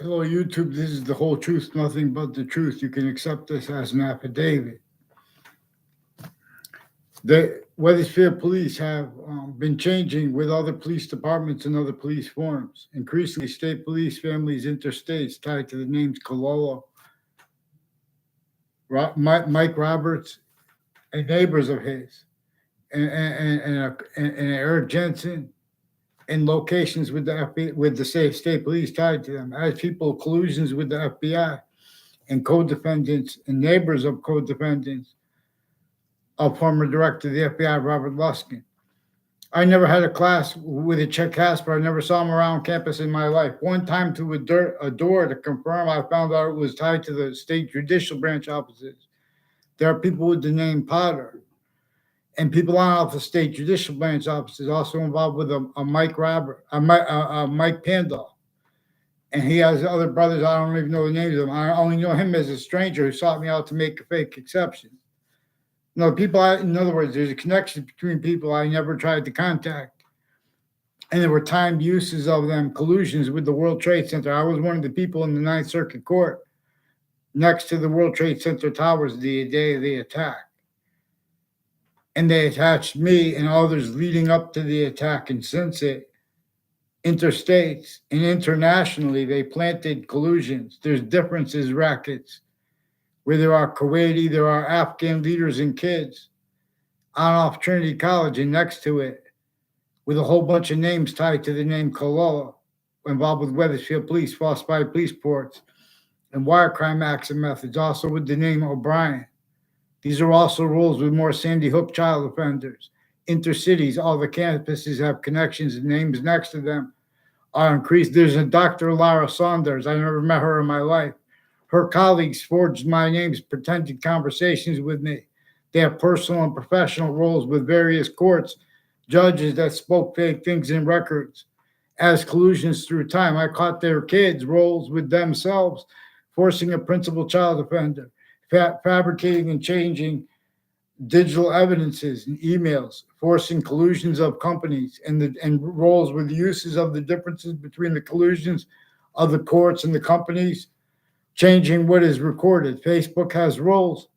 Hello, YouTube. This is the whole truth, nothing but the truth. You can accept this as an affidavit. The Weathersfield police have been changing with other police departments and other police forms. Increasingly, state police families, interstates tied to the names Cololo, Mike Roberts, and neighbors of his, and Eric Jensen, in locations with the FBI, with the state police tied to them, as people collusions with the FBI and co-defendants and neighbors of co-defendants of former director of the FBI, Robert Luskin. I never had a class with a Chet Casper. I never saw him around campus in my life. One time through a door to confirm, I found out it was tied to the state judicial branch offices. There are people with the name Potter and people on off the state judicial branch offices also involved with a Mike Robert, Mike Pandolf. And he has other brothers. I don't even know the names of them. I only know him as a stranger who sought me out to make a fake exception. No, in other words, there's a connection between people I never tried to contact. And there were timed uses of them, collusions with the World Trade Center. I was one of the people in the Ninth Circuit Court next to the World Trade Center towers the day of the attack. And they attached me and others leading up to the attack. And since it, interstates and internationally, they planted collusions. There's differences, rackets, where there are Kuwaiti, there are Afghan leaders and kids on off Trinity College and next to it, with a whole bunch of names tied to the name Kalola, involved with Weathersfield Police, falsified police reports, and wire crime acts and methods, also with the name O'Brien. These are also roles with more Sandy Hook child offenders. Intercities, all the campuses have connections and names next to them are increased. There's a Dr. Lara Saunders. I never met her in my life. Her colleagues forged my names, pretended conversations with me. They have personal and professional roles with various courts, judges that spoke fake things in records. As collusions through time, I caught their kids' roles with themselves, forcing a principal child offender, fabricating and changing digital evidences and emails, forcing collusions of companies and roles with uses of the differences between the collusions of the courts and the companies, changing what is recorded. Facebook has roles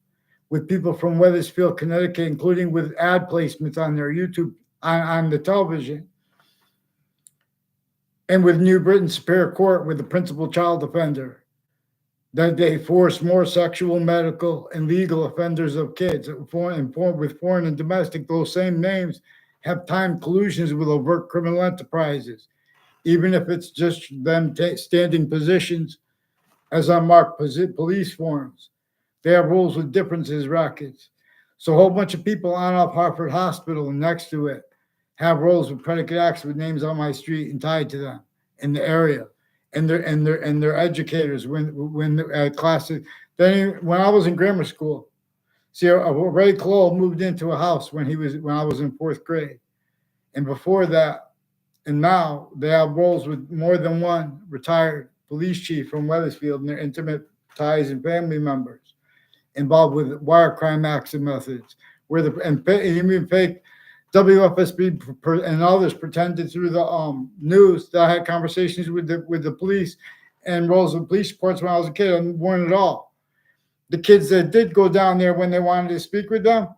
with people from Weathersfield, Connecticut, including with ad placements on their YouTube, on the television, and with New Britain Superior Court with the principal child offender, that they force more sexual, medical, and legal offenders of kids. With foreign and domestic, those same names have timed collusions with overt criminal enterprises, even if it's just them standing positions as unmarked police forms. They have roles with differences, rackets. So a whole bunch of people on off Hartford Hospital and next to it have roles with predicate acts with names on my street and tied to them in the area. And their educators when classes. Then when I was in grammar school, see, Ray Cole moved into a house when I was in fourth grade, and before that, and now they have roles with more than one retired police chief from Weathersfield and their intimate ties and family members involved with wire crime acts and methods, where and even fake WFSB and others pretended through the news that I had conversations with the police and roles of police reports when I was a kid. I weren't at all. The kids that did go down there when they wanted to speak with them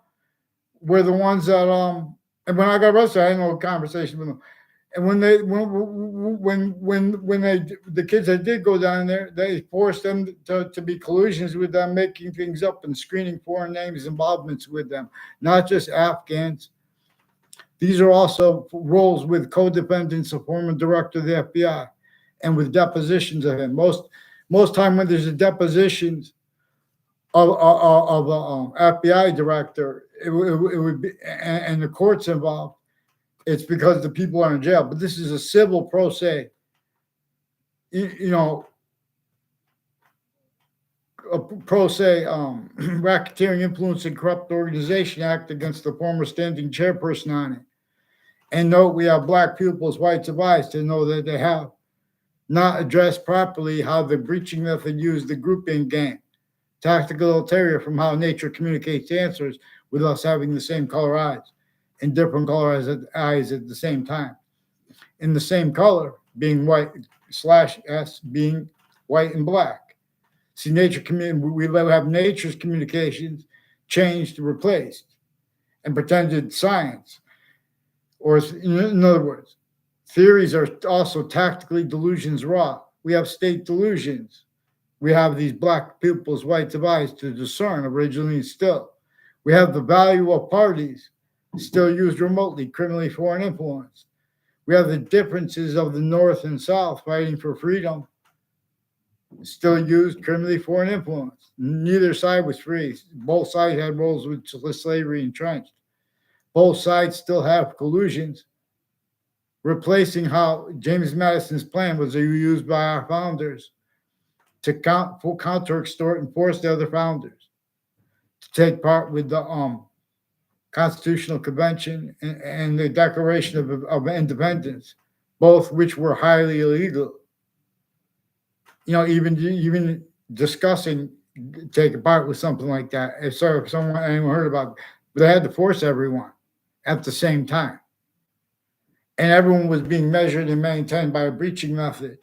were the ones that and when I got arrested, I had no conversation with them. And when the kids that did go down there, they forced them to be collusions with them, making things up and screening foreign names, involvements with them, not just Afghans. These are also roles with co-defendants, a former director of the FBI, and with depositions of him. Most time when there's a depositions of FBI director, it would be, and the courts involved, it's because the people are in jail. But this is a civil pro se, a pro se racketeering, influence, and corrupt organization act against the former standing chairperson on it. And note, we have black pupils, whites of eyes, to know that they have not addressed properly how the breaching method used the grouping game. Tactical ulterior from how nature communicates answers with us having the same color eyes and different color eyes at the same time. In the same color, being white /S, being white and black. See, we have nature's communications changed, replaced, and pretended science. Or, in other words, theories are also tactically delusions raw. We have state delusions. We have these black pupils, whites of eyes to discern originally and still. We have the value of parties still used remotely, criminally foreign influence. We have the differences of the North and South fighting for freedom, still used criminally foreign influence. Neither side was free. Both sides had roles with slavery entrenched. Both sides still have collusions, replacing how James Madison's plan was used by our founders to counter, extort, and force the other founders to take part with the Constitutional Convention and the Declaration of Independence, both which were highly illegal. Even discussing taking part with something like that, if anyone heard about it, but they had to force everyone at the same time. And everyone was being measured and maintained by a breaching method.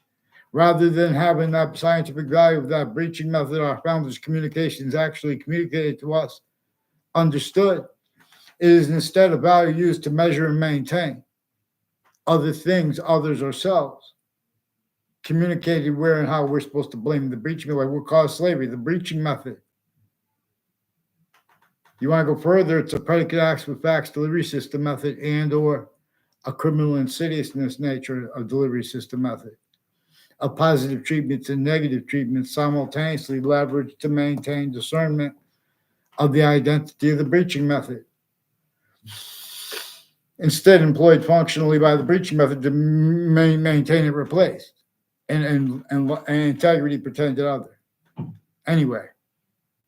Rather than having that scientific value of that breaching method, our founders' communications actually communicated to us, understood, it is instead a value used to measure and maintain other things, others, ourselves. Communicated where and how we're supposed to blame the breaching method, like what caused slavery, the breaching method. You want to go further, it's a predicate acts with facts delivery system method and or a criminal insidiousness nature of delivery system method. Of positive treatments and negative treatments simultaneously leveraged to maintain discernment of the identity of the breaching method. Instead, employed functionally by the breaching method to maintain it replaced, and integrity pretended other. Anyway,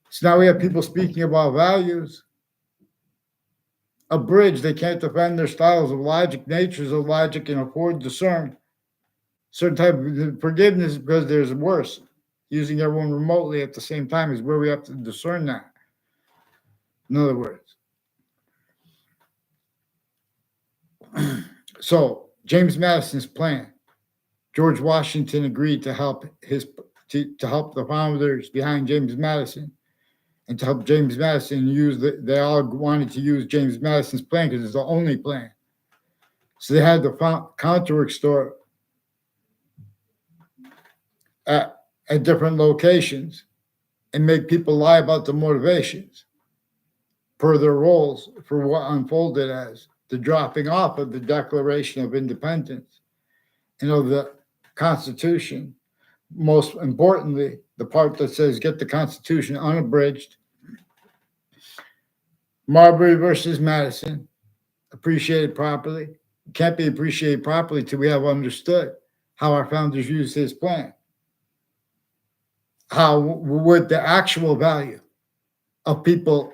so now we have people speaking about values. A bridge, they can't defend their styles of logic, natures of logic, and afford to discern certain type of forgiveness because there's worse. Using everyone remotely at the same time is where we have to discern that. In other words, so James Madison's plan, George Washington agreed to help to help the founders behind James Madison, and to help James Madison they all wanted to use James Madison's plan because it's the only plan. So they had to counter extort at different locations and make people lie about the motivations per their roles for what unfolded as the dropping off of the Declaration of Independence and of the Constitution. Most importantly, the part that says get the Constitution unabridged. Marbury versus Madison, appreciated properly. It can't be appreciated properly till we have understood how our founders used his plan. How would the actual value of people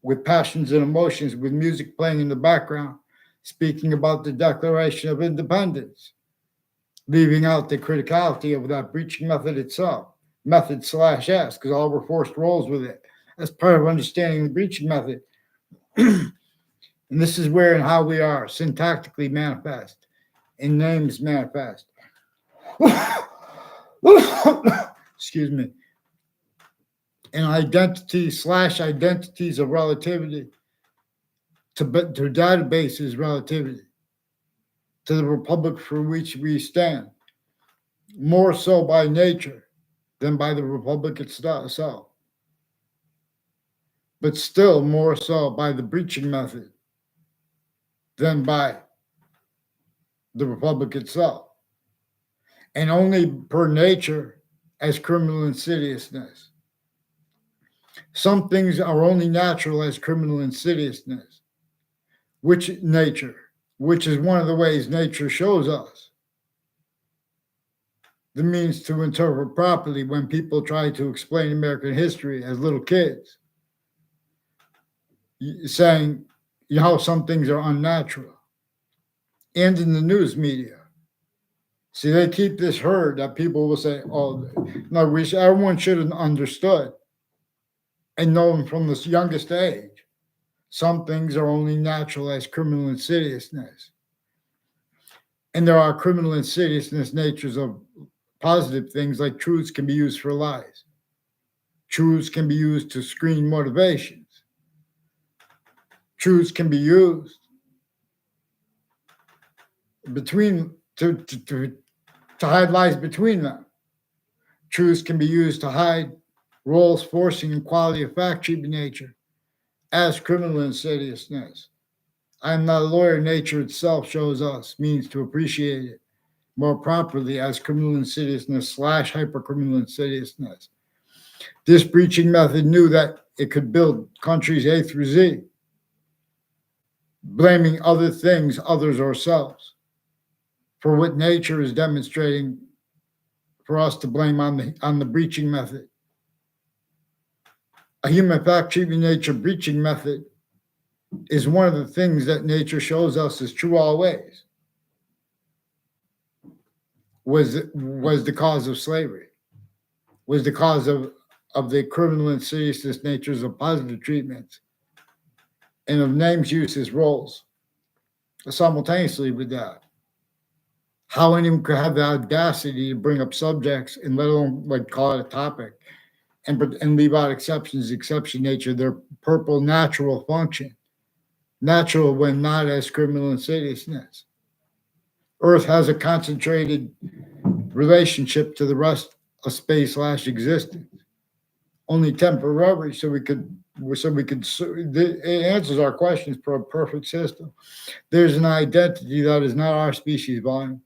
with passions and emotions, with music playing in the background, speaking about the Declaration of Independence, leaving out the criticality of that breaching method itself, method/S, because all were forced roles with it. That's part of understanding the breaching method. And this is where and how we are syntactically manifest, in names manifest. Excuse me. And identity/identities of relativity to databases relativity to the republic for which we stand, more so by nature than by the republic itself, but still more so by the breaching method than by the republic itself, and only per nature as criminal insidiousness. Some things are only natural as criminal insidiousness. Which is one of the ways nature shows us the means to interpret properly when people try to explain American history as little kids, saying how some things are unnatural. And in the news media. See, they keep this herd that people will say, oh, no, everyone should have understood and known from the youngest age. Some things are only natural as criminal insidiousness. And there are criminal insidiousness natures of positive things like truths can be used for lies. Truths can be used to screen motivations. Truths can be used between to hide lies between them. Truths can be used to hide roles, forcing, and quality of fact treatment nature as criminal insidiousness. I am not a lawyer. Nature itself shows us means to appreciate it more properly as criminal insidiousness / hypercriminal insidiousness. This breaching method knew that it could build countries A through Z, blaming other things, others, or selves, for what nature is demonstrating for us to blame on the breaching method. A human fact treatment nature breaching method is one of the things that nature shows us is true always. Was the cause of slavery, was the cause of the criminal insidiousness natures of positive treatments and of names used as roles simultaneously with that. How anyone could have the audacity to bring up subjects and let alone like call it a topic and leave out exceptions, exception nature, their purple natural function. Natural when not as criminal insidiousness. Earth has a concentrated relationship to the rest of space / existence. Only temporary, so it answers our questions for a perfect system. There's an identity that is not our species volume.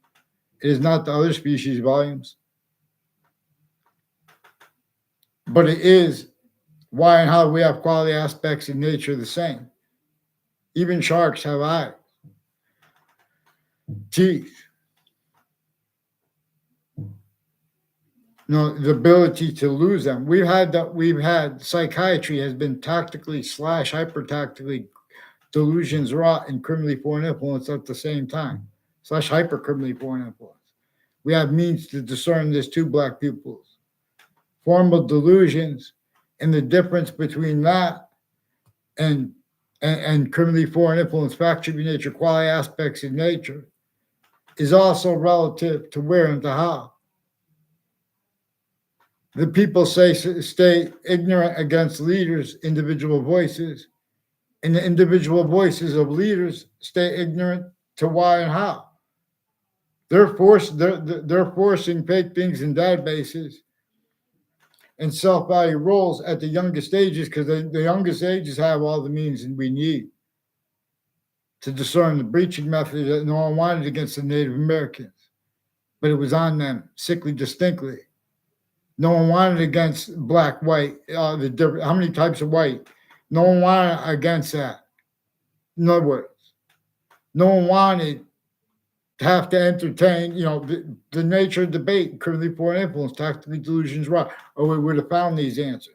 It is not the other species volumes. But it is why and how we have quality aspects in nature the same. Even sharks have eyes, teeth. The ability to lose them. We've had psychiatry has been tactically / hyper-tactically delusions wrought and criminally foreign influence at the same time / hyper-criminally foreign influence. We have means to discern this too, Black pupils. Formal delusions and the difference between that and criminally foreign influence, fact treatment nature, quality aspects in nature is also relative to where and to how. The people stay ignorant against leaders' individual voices, and the individual voices of leaders stay ignorant to why and how. They're forcing fake things in databases and self-value roles at the youngest ages because the youngest ages have all the means we need to discern the breaching method that no one wanted against the Native Americans, but it was on them sickly distinctly. No one wanted against black, white, how many types of white? No one wanted against that. In other words, no one wanted to have to entertain, the nature of debate, criminally foreign influence, tactically delusions, right? Or we would have found these answers.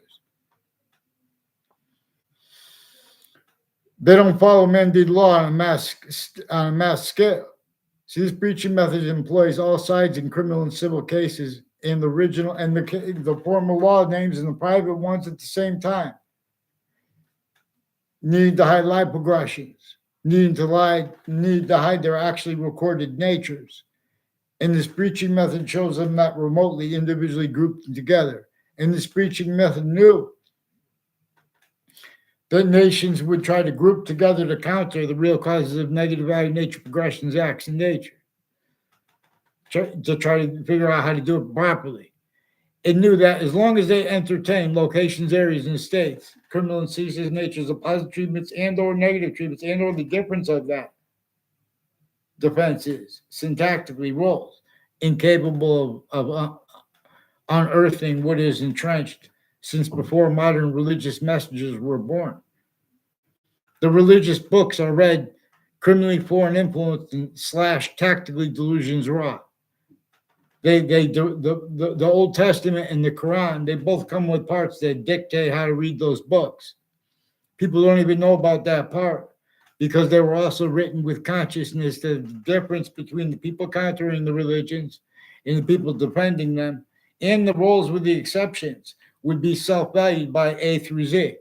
They don't follow mandated law on a mass scale. See, this breaching method employs all sides in criminal and civil cases in the original and the formal law names and the private ones at the same time. Need to hide lie progressions, need to hide their actually recorded natures. And this breaching method shows them that remotely, individually grouped together. And this breaching method knew that nations would try to group together to counter the real causes of negative value nature progressions, acts in nature, to try to figure out how to do it properly. It knew that as long as they entertain locations, areas, and states, criminal and insidious natures of positive treatments and or negative treatments and or the difference of that defenses, syntactically roles, incapable of unearthing what is entrenched since before modern religious messages were born. The religious books are read criminally foreign influence / tactically delusions raw. The Old Testament and the Quran, they both come with parts that dictate how to read those books. People don't even know about that part because they were also written with consciousness that the difference between the people countering the religions and the people defending them and the roles with the exceptions would be self-valued by A through Z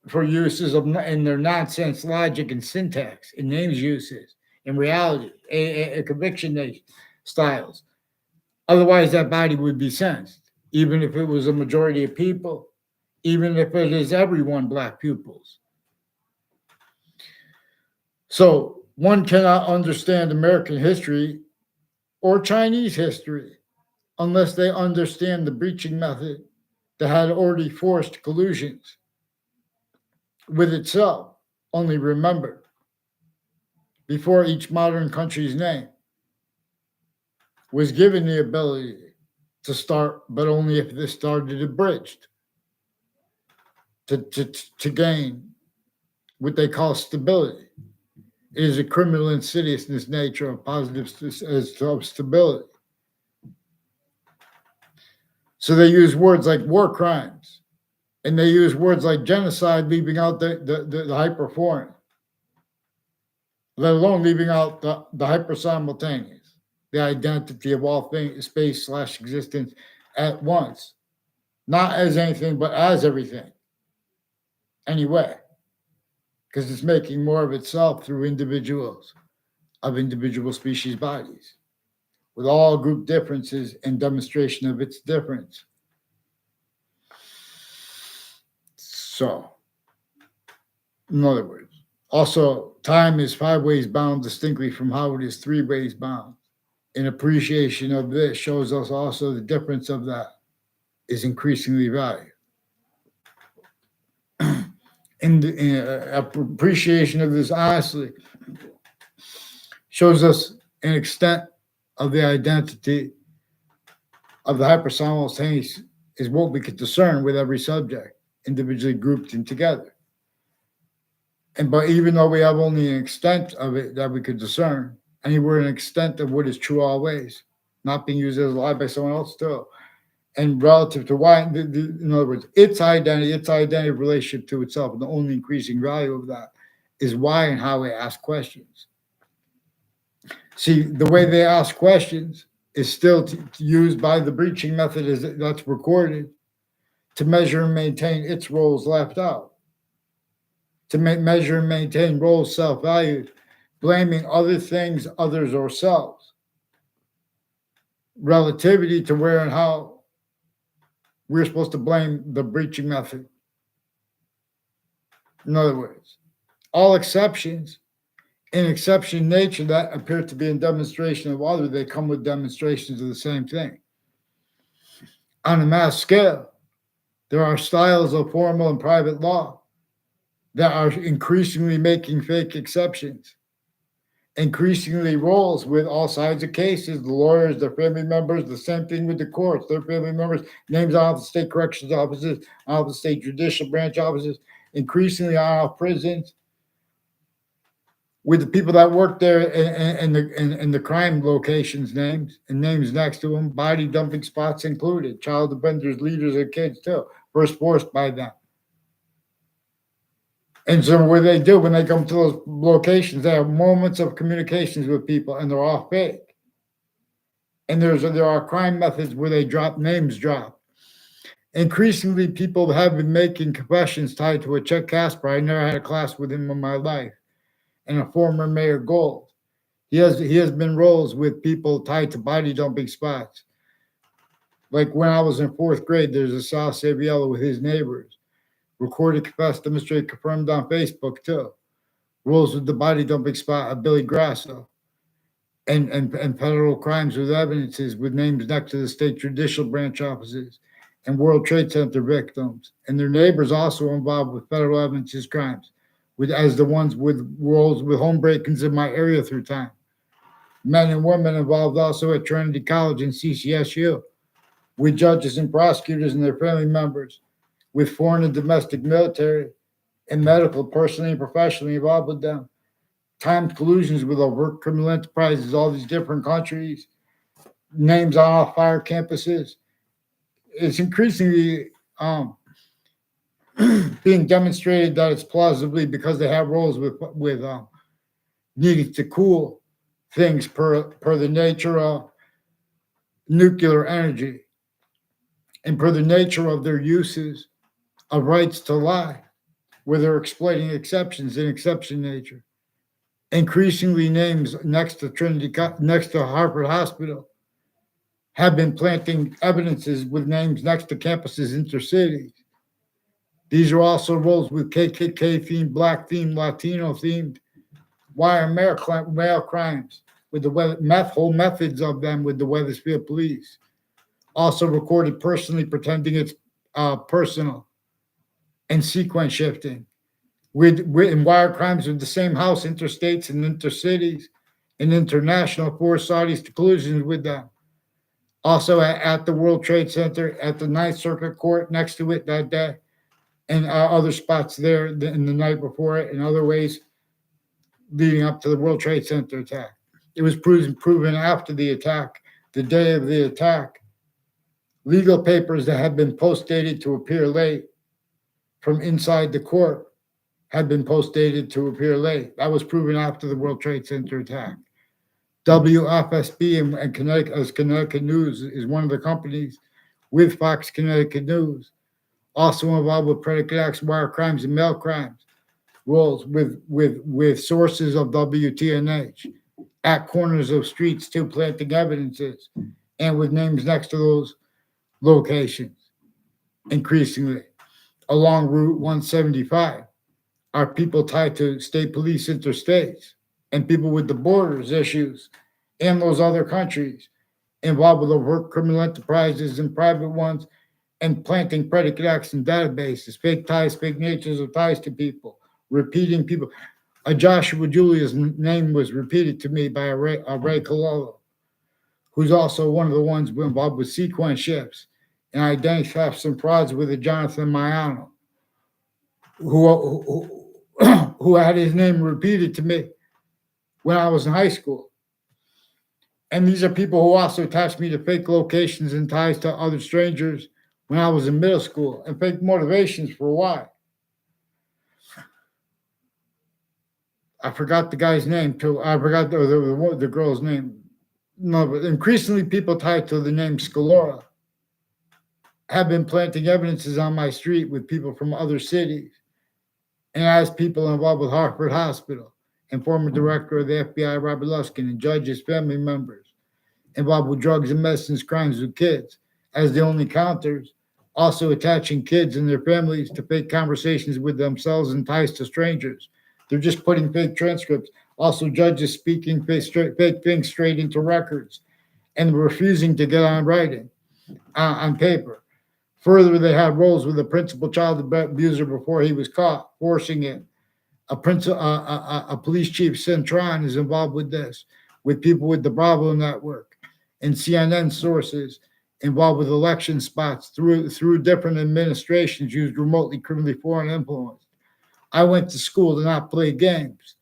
for uses of in their nonsense logic and syntax and names uses in reality, a conviction nation. styles. Otherwise, that body would be censed, even if it was a majority of people, even if it is everyone black pupils. So one cannot understand American history or Chinese history unless they understand the breaching method that had already forced collusions with itself. Only remember, before each modern country's name was given the ability to start, but only if this started abridged to gain what they call stability. It is a criminal insidiousness nature of positive of stability. So they use words like war crimes, and they use words like genocide, leaving out the hyperforeign, let alone leaving out the hyper simultaneous, the identity of all things, space / existence at once, not as anything, but as everything. Anyway, because it's making more of itself through individuals of individual species bodies, with all group differences and demonstration of its difference. So, in other words, also, time is 5 ways bound distinctly from how it is 3 ways bound. An appreciation of this shows us also the difference of that is increasingly valued. And appreciation of this honestly shows us an extent of the identity of the hypersimultaneous is what we could discern with every subject, individually grouped and together. But even though we have only an extent of it that we could discern, anywhere an extent of what is true always, not being used as a lie by someone else too, and relative to why, in other words, its identity relationship to itself, and the only increasing value of that is why and how we ask questions. See, the way they ask questions is still used by the breaching method that's recorded to measure and maintain its roles left out, to measure and maintain roles self-valued, blaming other things, others, or selves, relativity to where and how we're supposed to blame the breaching method. In other words, all exceptions in exception nature that appear to be in demonstration of other, they come with demonstrations of the same thing. On a mass scale, there are styles of formal and private law that are increasingly making fake exceptions, increasingly roles with all sides of cases, the lawyers, their family members, the same thing with the courts, their family members, names on the state corrections offices, on the state judicial branch offices, increasingly on prisons, with the people that work there and the crime locations names and names next to them, body dumping spots included, child offenders, leaders, and kids too, first forced by them. And so what they do when they come to those locations, they have moments of communications with people, and they're all fake. And there are crime methods where they names drop. Increasingly, people have been making confessions tied to a Chuck Casper. I never had a class with him in my life. And a former Mayor Gold. He has been roles with people tied to body dumping spots. Like when I was in 4th grade, there's a South Saviella with his neighbors. Recorded, confessed, demonstrated, confirmed on Facebook too. Roles with the body dumping spot of Billy Grasso. And federal crimes with evidences with names next to the state judicial branch offices and World Trade Center victims. And their neighbors also involved with federal evidences crimes. As the ones with roles with home break-ins in my area through time. Men and women involved also at Trinity College and CCSU, with judges and prosecutors and their family members, with foreign and domestic military and medical, personally and professionally involved with them. Timed collusions with overt criminal enterprises, all these different countries, names on all fire campuses. It's increasingly being demonstrated that it's plausibly because they have roles with needing to cool things per the nature of nuclear energy and per the nature of their uses of rights to lie, where they're exploiting exceptions in exception nature. Increasingly, names next to next to Harvard Hospital, have been planting evidences with names next to campuses intercities. These are also roles with KKK themed, Black themed, Latino themed, wire mail crimes with the whole methods of them with the Wethersfield police. Also recorded personally, pretending it's personal, and sequence shifting with and wire crimes with the same house, interstates and intercities, and international force Saudis to collusions with them. Also at the World Trade Center, at the Ninth Circuit Court next to it that day, and other spots there in the night before it, and other ways leading up to the World Trade Center attack. It was proven after the attack, the day of the attack, legal papers that had been post-dated to appear late from inside the court had been post-dated to appear late. That was proven after the World Trade Center attack. WFSB and Connecticut News is one of the companies with Fox Connecticut News, also involved with predicate acts, wire crimes, and mail crimes, roles with sources of WTNH at corners of streets too, planting evidences, and with names next to those locations. Increasingly, along Route 175 are people tied to state police interstates and people with the borders issues and those other countries involved with overt criminal enterprises and private ones, and planting predicate acts in databases, fake ties, fake natures of ties to people, repeating people. Joshua Julia's name was repeated to me by a Ray Cololo, who's also one of the ones involved with sequence shifts and identity thefts and frauds with a Jonathan Mayano, who had his name repeated to me when I was in high school. And these are people who also attached me to fake locations and ties to other strangers when I was in middle school, and fake motivations for why. I forgot the guy's name too. I forgot the girl's name. No, but increasingly people tied to the name Scalora have been planting evidences on my street with people from other cities, and as people involved with Harvard Hospital and former director of the F.B.I. Robert Luskin and judges, family members involved with drugs and medicines crimes with kids as the only counters, also attaching kids and their families to fake conversations with themselves and ties to strangers. They're just putting fake transcripts. Also, judges speaking fake things straight into records and refusing to get on writing, on paper. Further, they had roles with the principal child abuser before he was caught, forcing it. A police chief, Centron, is involved with this, with people with the Bravo Network and CNN sources involved with election spots through different administrations used remotely criminally foreign influence. I went to school to not play games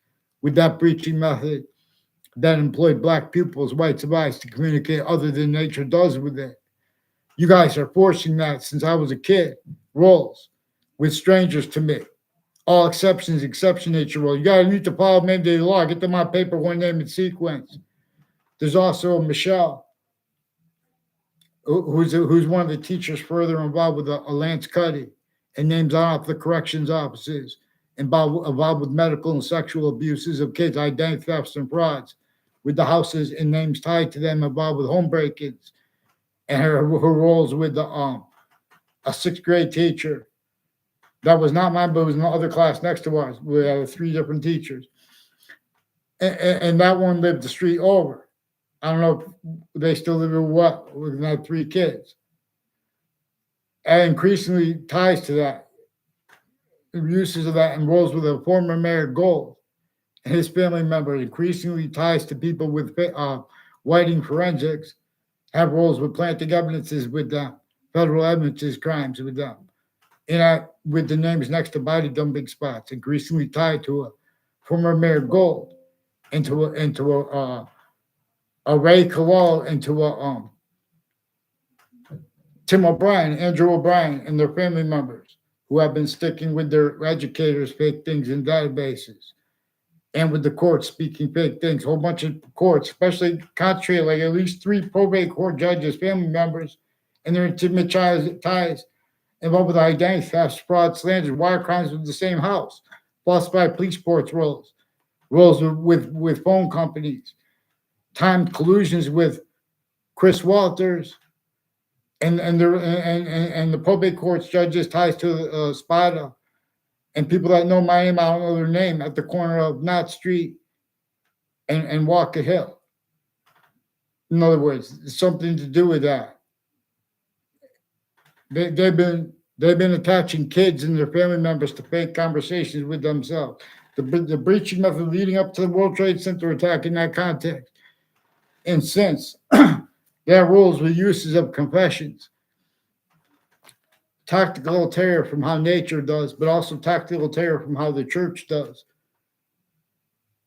with that breaching method that employed black pupils, whites of eyes, to communicate other than nature does with it. You guys are forcing that since I was a kid, roles with strangers to me. All exceptions, exception nature role. You gotta need to follow mandated law. Get them on paper, one name in sequence. There's also Michelle, who's one of the teachers further involved with Lance Cuddy, and names off the corrections offices involved with medical and sexual abuses of kids, identity thefts and frauds, with the houses and names tied to them involved with home break-ins, and her roles with a sixth grade teacher that was not mine, but was in the other class next to ours. We had 3 different teachers, and that one lived the street over. I don't know if they still live in what, with that 3 kids. And increasingly ties to that, uses of that, and roles with a former Mayor Gold and his family member, increasingly ties to people with whiting forensics, have roles with planting evidences with them, federal evidences crimes with them, and with the names next to body dumping spots, increasingly tied to a former Mayor Gold, into a Ray Kalal, into a Tim O'Brien, Andrew O'Brien, and their family members who have been sticking with their educators fake things in databases, and with the courts speaking fake things. Whole bunch of courts, especially concentrated, like at least 3 probate court judges, family members, and their intimate ties involved with identity theft, fraud, slander, wire crimes with the same house, falsified police reports roles, Rules with phone companies, timed collusions with Chris Walters, and the probate court's judges ties to Spada, and people that know my name, I don't know their name, at the corner of Knott Street and Walker Hill. In other words, it's something to do with that. They've been attaching kids and their family members to fake conversations with themselves. The breaching method leading up to the World Trade Center attack in that context. And since their rules with uses of confessions, tactical terror from how nature does, but also tactical terror from how the church does.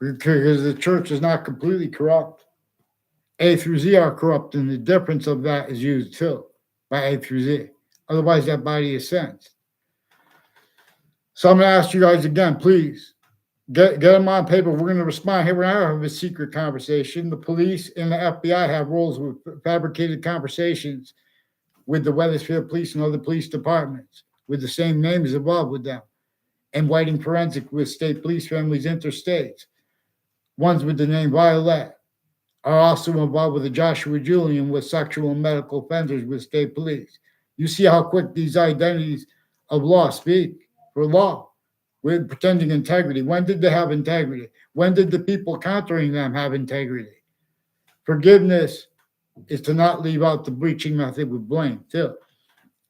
Because the church is not completely corrupt. A through Z are corrupt, and the difference of that is used too by A through Z. Otherwise, that body is sensed. So I'm going to ask you guys again, please, get them on paper. We're going to respond here. We're not having a secret conversation. The police and the FBI have rules with fabricated conversations with the Wethersfield Police and other police departments with the same names involved with them, and Whiting Forensic with state police families interstate. Ones with the name Violet are also involved with the Joshua Julian with sexual and medical offenders with state police. You see how quick these identities of law speak for law with pretending integrity. When did they have integrity? When did the people countering them have integrity? Forgiveness is to not leave out the breaching method with blame, too,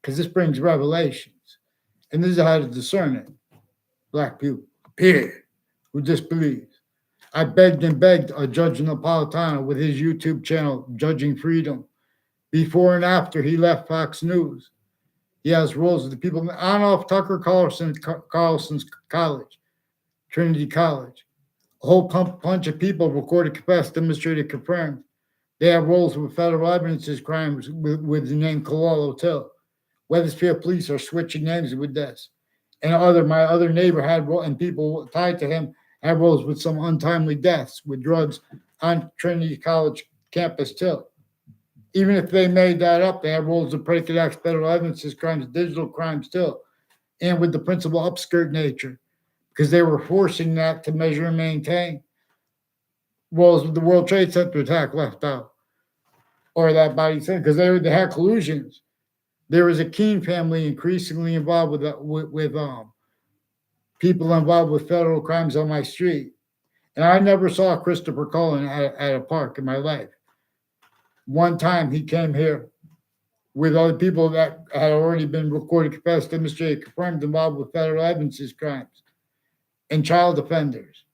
because this brings revelations. And this is how to discern it. Black people, period, who disbelieves. I begged and begged a Judge Napolitano with his YouTube channel, Judging Freedom, before and after he left Fox News. He has roles with the people on off Tucker Carlson's college, Trinity College. A whole bunch of people recorded, confessed, demonstrated, confirmed. They have roles with federal evidences crimes with the name Cololo too. Wethersfield police are switching names with this. And my other neighbor had and people tied to him had roles with some untimely deaths with drugs on Trinity College campus too. Even if they made that up, they had roles of predicate acts, federal evidences crimes, digital crimes too, and with the principal upskirt nature, because they were forcing that to measure and maintain. Roles with the World Trade Center attack left out, or that body said, because they had collusions. There was a Keene family increasingly involved with people involved with federal crimes on my street. And I never saw Christopher Cullen at a park in my life. One time he came here with other people that had already been recorded, confessed, demonstrated, confirmed involved with federal evidences crimes and child offenders.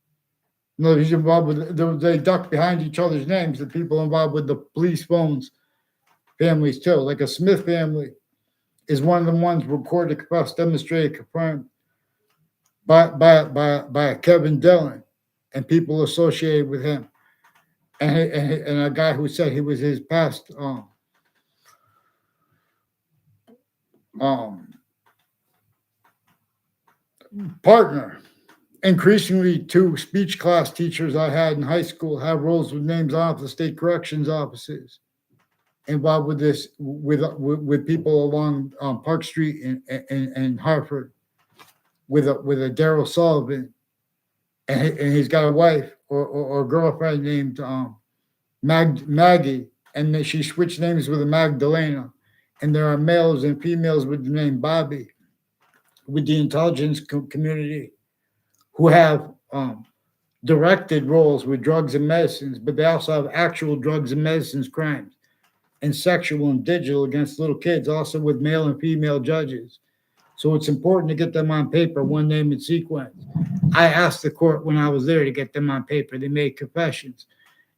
No, he's involved with, they duck behind each other's names, the people involved with the police phones families too. Like a Smith family is one of the ones recorded, confessed, demonstrated, confirmed by Kevin Dillon and people associated with him. And a guy who said he was his past partner. Increasingly, two speech class teachers I had in high school have roles with names off the state corrections offices involved with this, with people along Park Street in Hartford, with a Daryl Sullivan, and he's got a wife or a girlfriend named Maggie, and she switched names with a Magdalena, and there are males and females with the name Bobby, with the intelligence community, who have directed roles with drugs and medicines, but they also have actual drugs and medicines crimes and sexual and digital against little kids, also with male and female judges. So it's important to get them on paper, one name and sequence. I asked the court when I was there to get them on paper. They made confessions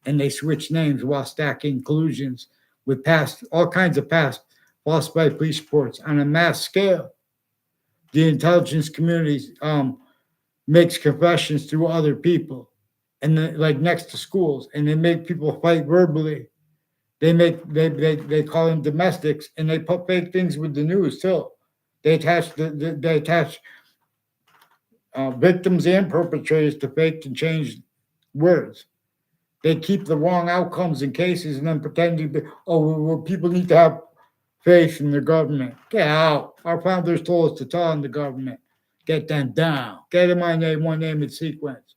and they switched names while stacking collusions with all kinds of past falsified police reports on a mass scale. The intelligence community makes confessions through other people, and like next to schools, and they make people fight verbally. They call them domestics, and they put fake things with the news too. They attach victims and perpetrators to fake and changed words. They keep the wrong outcomes in cases and then pretending that, well, people need to have faith in the government. Get out. Our founders told us to tell on the government. Get them down. Get them on one name and sequence.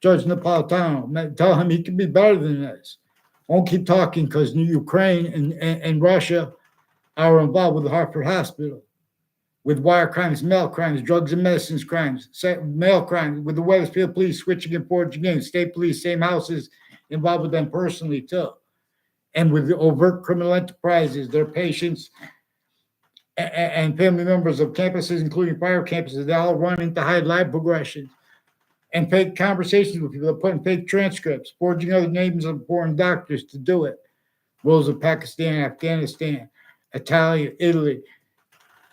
Judge Napolitano. Tell him he can be better than this. Won't keep talking because Ukraine and Russia are involved with the Hartford Hospital, with wire crimes, mail crimes, drugs and medicines crimes, mail crimes, with the Wethersfield police switching and forging in, state police, same houses, involved with them personally too. And with the overt criminal enterprises, their patients and family members of campuses, including private campuses, they all run into high live progressions and fake conversations with people. They're putting fake transcripts, forging other names of foreign doctors to do it. Roles of Pakistan, Afghanistan, Italy, Italy.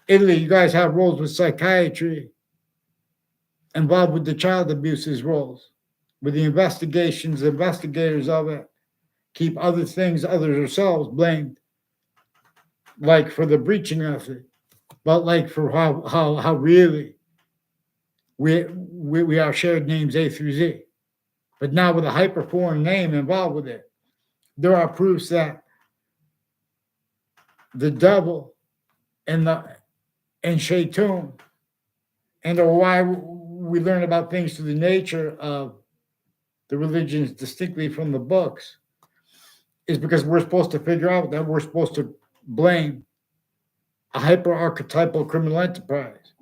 Italy, you guys have roles with psychiatry, involved with the child abuses roles, with the investigators of it, keep other things, others ourselves blamed, like for the breaching of it, but like for how really we are shared names A through Z. But now with a hyper foreign name involved with it, there are proofs that the devil and Shaitan, and or why we learn about things through the nature of the religions distinctly from the books, is because we're supposed to figure out that we're supposed to blame a hyper archetypal criminal enterprise,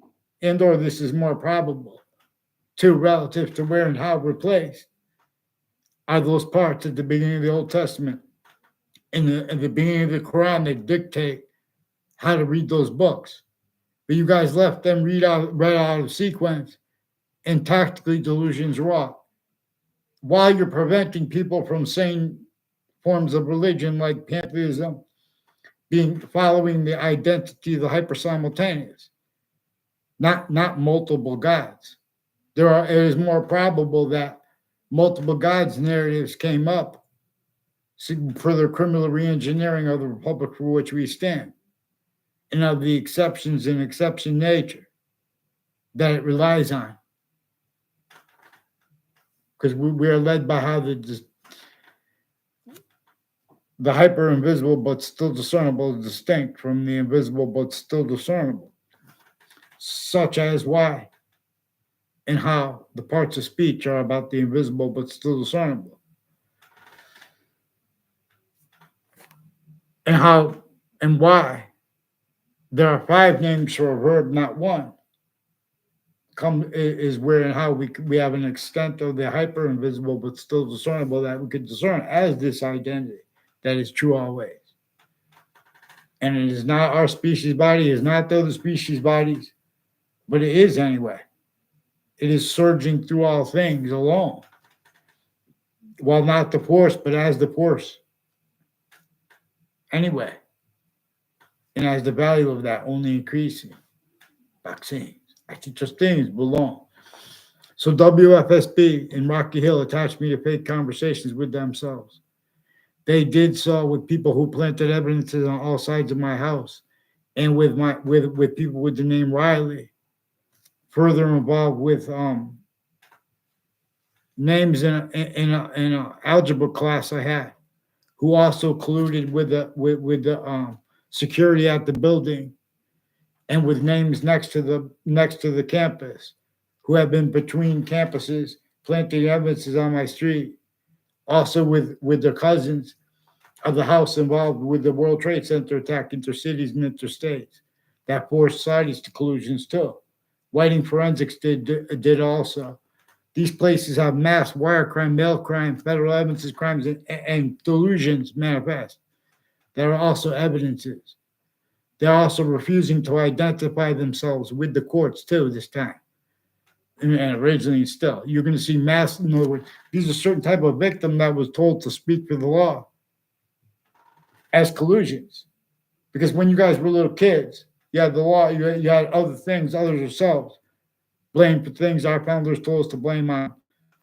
and or this is more probable, too, relative to where and how we're placed, are those parts at the beginning of the Old Testament and the beginning of the Quran that dictate how to read those books. But you guys left them right out of sequence and tactically delusions wrought, while you're preventing people from saying forms of religion like pantheism following the identity of the hyper simultaneous, not multiple gods. It is more probable that multiple gods narratives came up for the criminal reengineering of the republic for which we stand, and of the exceptions and exception nature that it relies on. Because we are led by how the hyper invisible but still discernible is distinct from the invisible but still discernible, such as why and how the parts of speech are about the invisible but still discernible, and how and why there are 5 names for a verb, not one. Is where and how we have an extent of the hyper invisible but still discernible that we could discern as this identity that is true always. And it is not our species body, it is not the other species bodies, but it is anyway. It is surging through all things alone. Well, not the force, but as the force. Anyway. And as the value of that only increasing. Vaccines. I think just things belong. So WFSB and Rocky Hill attached me to fake conversations with themselves. They did so with people who planted evidences on all sides of my house, and with people with the name Riley, further involved with names in an algebra class I had, who also colluded with the security at the building, and with names next to the campus, who have been between campuses planting evidences on my street. Also with their cousins of the house involved with the World Trade Center attack, intercities and interstates, that forced societies to collusions too. Whiting Forensics did also. These places have mass wire crime, mail crime, federal evidences crimes, and delusions manifest. There are also evidences. They're also refusing to identify themselves with the courts too this time. And originally still, you're going to see mass. In other words, these are certain type of victim that was told to speak for the law as collusions. Because when you guys were little kids, you had the law, you had other things, others yourselves, blamed for things our founders told us to blame on